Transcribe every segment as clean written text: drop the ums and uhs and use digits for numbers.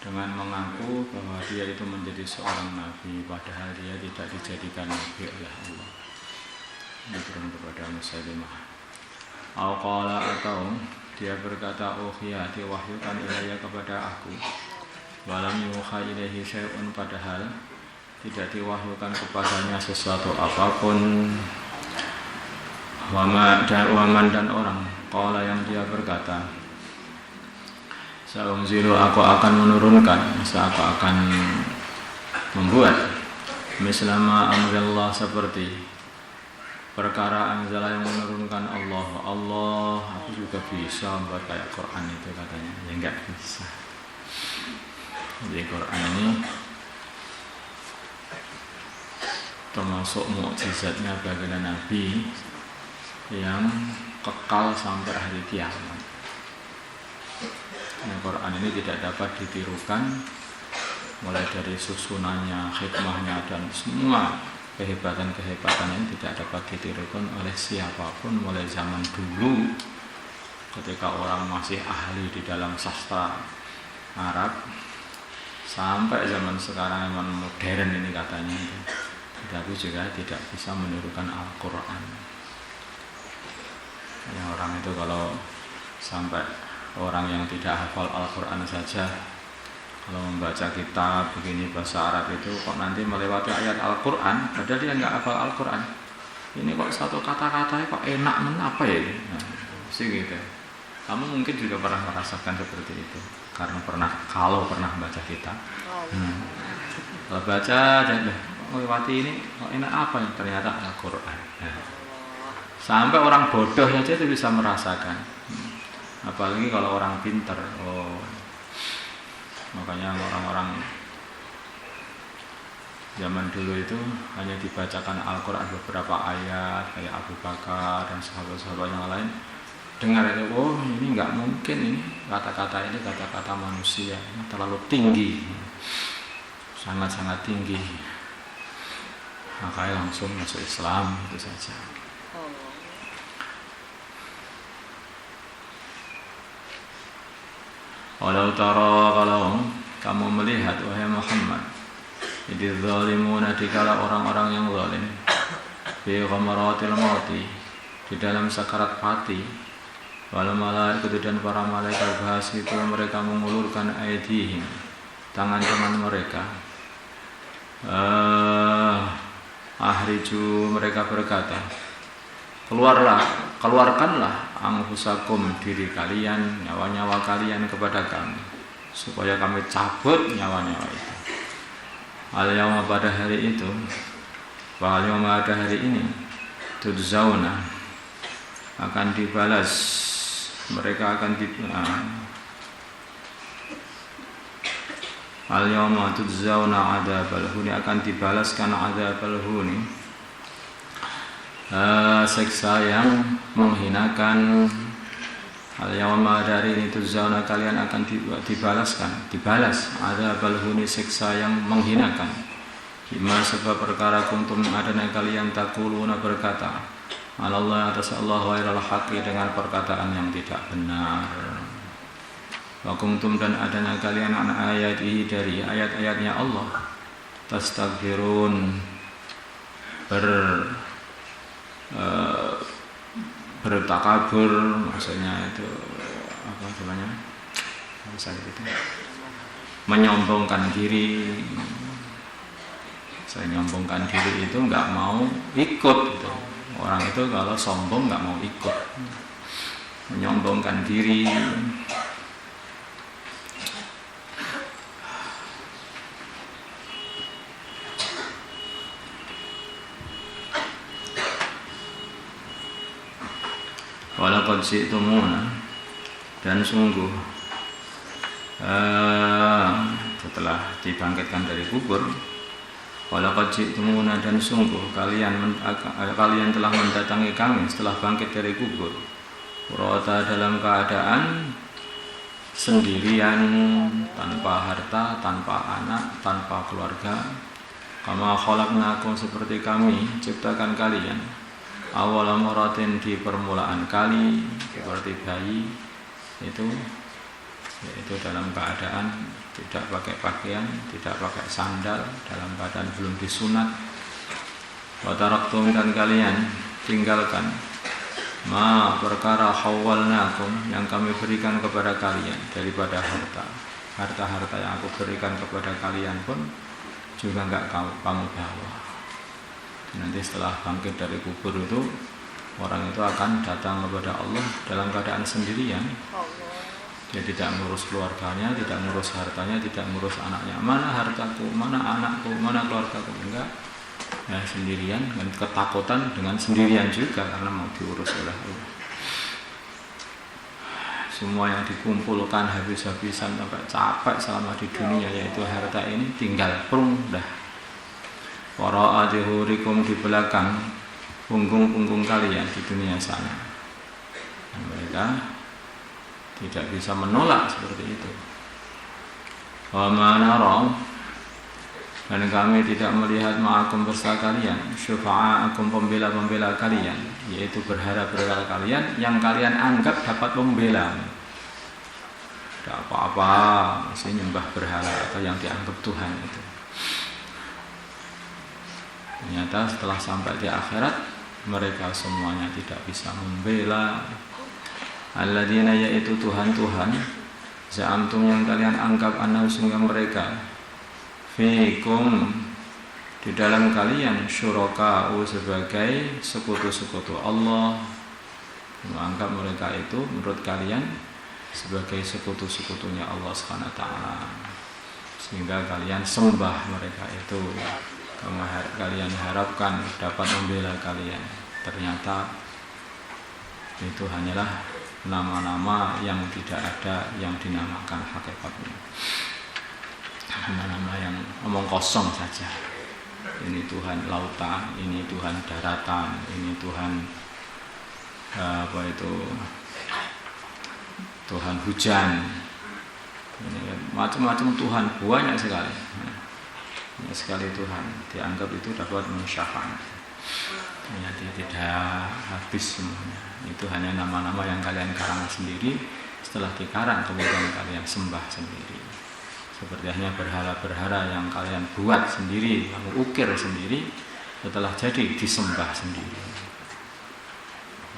dengan mengaku bahwa dia itu menjadi seorang nabi padahal dia tidak dijadikan nabi oleh Allah. Diberikan kepada Musailimah. Atau dia berkata, uhiya diwahyukan ilayya kepada aku, walam yuha ilaihi syai'un, padahal tidak diwahyukan kepadanya sesuatu apapun. Waman dan orang. Qala yang dia berkata, Sa'unzilu, aku akan menurunkan, aku akan membuat mislama amrillah, seperti perkara anzala yang menurunkan Allah, aku juga bisa membuat kayak Quran itu, katanya. Ya enggak bisa. Jadi Quran ini termasuk mukjizatnya baginda Nabi yang kekal sampai hari kiamat. Al-Quran ini tidak dapat ditirukan, mulai dari susunannya, hikmahnya, dan semua kehebatan-kehebatan ini tidak dapat ditirukan oleh siapapun, mulai zaman dulu ketika orang masih ahli di dalam sastra Arab sampai zaman sekarang, zaman modern ini katanya, tapi juga tidak bisa menirukan Al-Quran. Ya, orang itu kalau sampai orang yang tidak hafal Al-Quran saja, kalau membaca kitab begini bahasa Arab itu kok nanti melewati ayat Al-Quran, padahal dia nggak hafal Al-Quran. Ini kok satu kata-katanya kok enak apa ya? Nah, sih gitu. Kamu mungkin juga pernah merasakan seperti itu, karena kalau pernah baca kitab. Kalau baca aja, melewati ini kok enak apa? Ternyata Al-Quran. Nah, sampai orang bodoh saja itu bisa merasakan. Apalagi kalau orang pintar. Makanya orang-orang zaman dulu itu hanya dibacakan Al-Quran beberapa ayat, kayak Abu Bakar dan sahabat-sahabat yang lain. Dengar itu, ini nggak mungkin, ini kata-kata ini kata-kata manusia, ini terlalu tinggi, sangat-sangat tinggi. Makanya langsung masuk Islam, itu saja. Walau tara, kalau kamu melihat wahai Muhammad, idz zalimuna, dikala orang-orang yang zalim, fi ghamaratil mauti, di dalam sakarat mati, wal malaikatu, dan para malaikat bahas itu mereka mengulurkan aydihim, tangan-tangan mereka, ahriju, mereka berkata, keluarkanlah anfusakum, diri kalian, nyawa-nyawa kalian kepada kami, supaya kami cabut nyawa-nyawa itu. Al-yawma, pada hari itu, al-yawma, pada hari ini, tudzawna, akan dibalas, mereka akan al-yawma tudzawna adzabal huni, akan dibalaskan adzabal huni, siksa yang menghinakan. Al-yawma, dari itu zona, kalian akan dibalas adzabal huni, siksa yang menghinakan. Bima, sebab perkara kuntum adana kalian taquluna, berkata, Allah, atas Allah ghairal haqqi, dengan perkataan yang tidak benar. Wa kuntum, dan adana kalian an ayatihi, dari ayat-ayatnya Allah, tastaghfirun, bertakabur, maksudnya itu apa namanya? Itu menyombongkan diri. Saya menyombongkan diri itu nggak mau ikut. Gitu. Orang itu kalau sombong nggak mau ikut. Menyombongkan diri. Walaqad ji'tumuna, dan sungguh setelah dibangkitkan dari kubur, walaqad ji'tumuna, dan sungguh kalian telah mendatangi kami setelah bangkit dari kubur, furata, dalam keadaan sendirian, tanpa harta, tanpa anak, tanpa keluarga. Kama khalaqnakum, seperti kami ciptakan kalian, awal maratin, di permulaan kali, seperti bayi itu yaitu dalam keadaan tidak pakai pakaian, tidak pakai sandal, dalam keadaan belum disunat. Wa taraktum, dan kalian tinggalkan ma perkara khawwalnakum, yang kami berikan kepada kalian daripada harta yang aku berikan kepada kalian pun juga enggak kamu bawa. Nanti setelah bangkit dari kubur itu, orang itu akan datang kepada Allah dalam keadaan sendirian. Dia tidak ngurus keluarganya, tidak ngurus hartanya, tidak ngurus anaknya. Mana hartaku, mana anakku, mana keluargaku? Enggak. Ya, sendirian, dan ketakutan dengan sendirian juga karena mau diurus oleh Allah. Semua yang dikumpulkan habis-habisan sampai capek selama di dunia, yaitu harta ini, tinggal prung dah. Wara'a zuhurikum, di belakang punggung-punggung kalian di dunia sana. Dan mereka tidak bisa menolak seperti itu. Wa ma nara, dan kami tidak melihat ma'akum bersama kalian syufa'akum, pembela-pembela kalian, yaitu berhala-berhala kalian yang kalian anggap dapat membela. Tidak apa-apa, masih nyembah berhala atau yang dianggap Tuhan itu. Ternyata setelah sampai di akhirat, mereka semuanya tidak bisa membela alladzina, yaitu Tuhan-Tuhan, za'amtum, yang kalian anggap annahum, sungguh mereka, fikum, di dalam kalian, syuraka'u, sebagai sekutu-sekutu Allah. Menganggap mereka itu menurut kalian sebagai sekutu-sekutunya Allah SWT, sehingga kalian sembah mereka itu. Kalian harapkan dapat membela kalian. Ternyata itu hanyalah nama-nama yang tidak ada yang dinamakan hakikatnya. Nama-nama yang omong kosong saja. Ini Tuhan lautan, ini Tuhan daratan, ini Tuhan Tuhan hujan. Ini macam-macam Tuhan, banyak sekali. Banyak sekali Tuhan, dianggap itu dapat mensyafaat. Ternyata tidak habis semuanya. Itu hanya nama-nama yang kalian karang sendiri. Setelah dikarang kemudian kalian sembah sendiri. Seperti hanya berhala-berhala yang kalian buat sendiri, kamu ukir sendiri, setelah jadi disembah sendiri.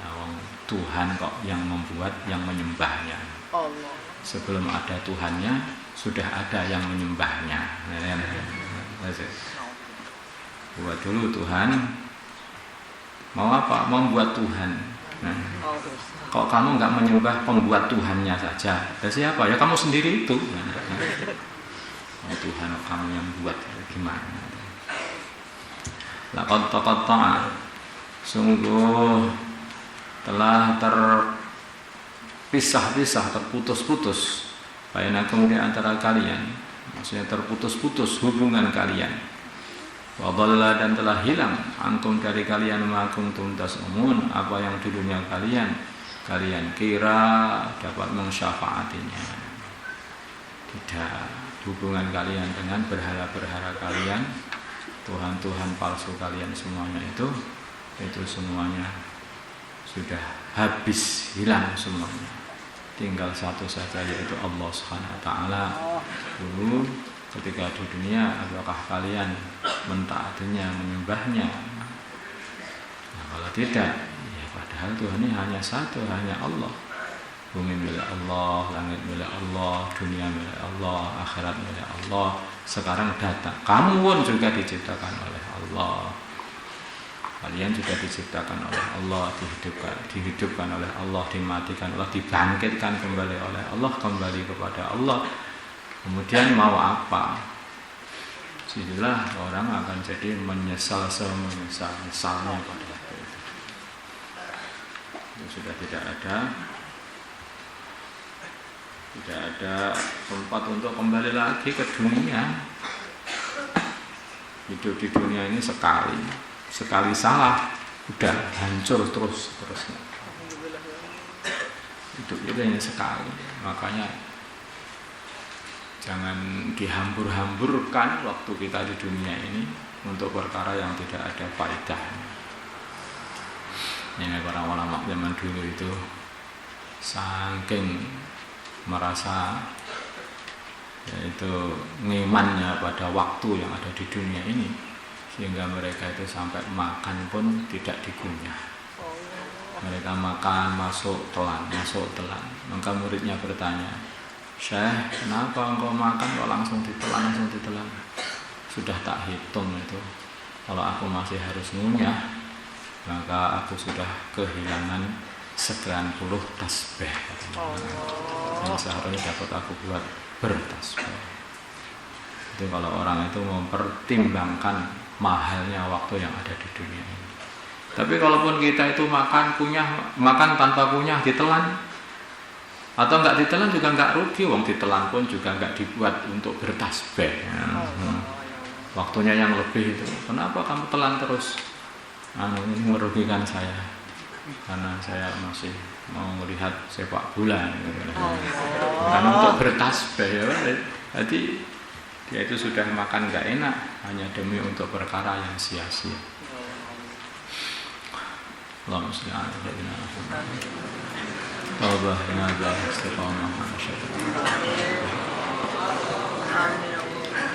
Nah, Tuhan kok yang membuat, yang menyembahnya. Sebelum ada Tuhannya, sudah ada yang menyembahnya. Buat dulu Tuhan, mau apa? Membuat Tuhan. Nah, kok kamu nggak menyembah pembuat Tuhannya saja? Ya siapa? Ya kamu sendiri itu. Tuhan kamu yang buat, gimana? Laqad taqatta'a, sungguh telah terpisah-pisah, terputus-putus, bainakum, di antara kalian, maksudnya terputus-putus hubungan kalian. Wa dhalla, dan telah hilang antum, dari kalian, ma kuntum tas'umun, apa yang dulunya kalian kira dapat mensyafaatinya. Tidak, hubungan kalian dengan berhala-berhala kalian, Tuhan-Tuhan palsu kalian, semuanya itu semuanya sudah habis, hilang semuanya. Tinggal satu saja, yaitu Allah Subhanahu wa taala. Dulu ketika di dunia, apakah kalian mentaatinya, menyembahnya? Nah, kalau tidak, ya padahal Tuhan ini hanya satu, hanya Allah. Bumi milik Allah, langit milik Allah, dunia milik Allah, akhirat milik Allah. Sekarang datang, kamu pun juga diciptakan oleh Allah. Kalian juga diciptakan oleh Allah, dihidupkan oleh Allah, dimatikan Allah, dibangkitkan kembali oleh Allah, kembali kepada Allah. Kemudian mau apa? Jadilah orang akan jadi menyesal semenyesal-nyesalnya pada waktu itu. Itu sudah tidak ada tempat untuk kembali lagi ke dunia. Hidup di dunia ini sekali salah, udah hancur terusnya. Hidup itu hanya sekali, makanya jangan dihambur-hamburkan waktu kita di dunia ini untuk perkara yang tidak ada faedahnya. Ini para ulama zaman dulu itu saking merasa yaitu ngimannya pada waktu yang ada di dunia ini, sehingga mereka itu sampai makan pun tidak dikunyah. Mereka makan masuk telan. Maka muridnya bertanya, "Syekh, kenapa engkau makan kok langsung ditelan? Sudah tak hitung itu. Kalau aku masih harus ngunyah, maka aku sudah kehilangan 90 tasbih yang seharusnya dapat aku buat bertasbih." Itu kalau orang itu mempertimbangkan mahalnya waktu yang ada di dunia ini. Tapi kalaupun kita itu makan tanpa kunyah, ditelan atau enggak ditelan juga enggak rugi, wong ditelan pun juga enggak dibuat untuk bertasbih. Waktunya yang lebih itu, kenapa kamu telan terus? Ini merugikan saya, karena saya masih mau melihat sepak bola. Karena untuk bertasbih ya, jadi dia itu sudah makan enggak enak hanya demi untuk perkara yang sia-sia. Allahumma shalli ala sayyidina Muhammad. Tawbah nazar istiqamah.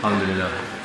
Alhamdulillah.